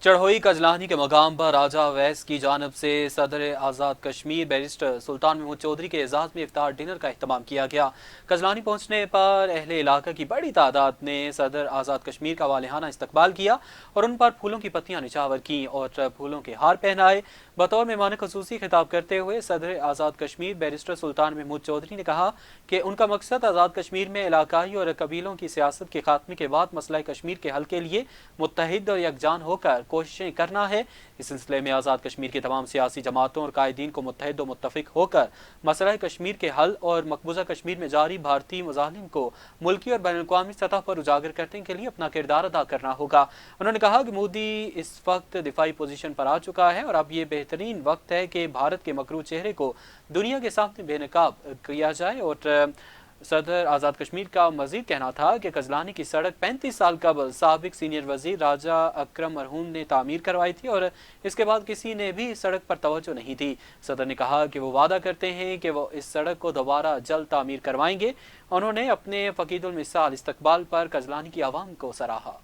चढ़ोई कजलानी के मकाम पर राजा अवैस की जानब से सदर आज़ाद कश्मीर बैरिस्टर सुल्तान महमूद चौधरी के एजाज़ में इफ्तार डिनर का अहतमाम किया गया। कजलानी पहुँचने पर अहले इलाका की बड़ी तादाद ने सदर आज़ाद कश्मीर का वालिहाना इस्तकबाल किया और उन पर फूलों की पत्तियाँ निछावर की और फूलों के हार पहनाए। बतौर मेहमान खसूसी खिताब करते हुए सदर आज़ाद कश्मीर बैरिस्टर सुल्तान महमूद चौधरी ने कहा कि उनका मकसद आज़ाद कश्मीर में इलाकाई और कबीलों की सियासत के खात्मे के बाद मसला कश्मीर के हल के लिए मुत्तहिद और यकजान होकर कोशिशें करना है। इस सिलसिले में आज़ाद कश्मीर की तमाम सियासी जमातों और कायदीन को मुत्तहिद और मुत्तफिक होकर मसला कश्मीर के हल और मकबूजा कश्मीर में जारी भारतीय मज़ालिम को मुल्की और बैनुल-अक़वामी सतह पर उजागर करने के लिए अपना किरदार अदा करना होगा। उन्होंने कहा कि मोदी इस वक्त दिफाई पोजीशन पर आ चुका है और अब ये बेहतरीन वक्त है कि भारत के मकरू चेहरे को दुनिया के सामने बेनकाब किया जाए। और सदर आज़ाद कश्मीर का मजीद कहना था कि कजलानी की सड़क 35 साल कबल साबिक सीनियर वजीर राजा अकरम मरहूम ने तामीर करवाई थी और इसके बाद किसी ने भी इस सड़क पर तवज्जो नहीं दी। सदर ने कहा कि वो वादा करते हैं कि वो इस सड़क को दोबारा जल्द तामीर करवाएंगे। उन्होंने अपने फ़कीदुल मिसाल इस्तकबाल पर कजलानी की आवाम को सराहा।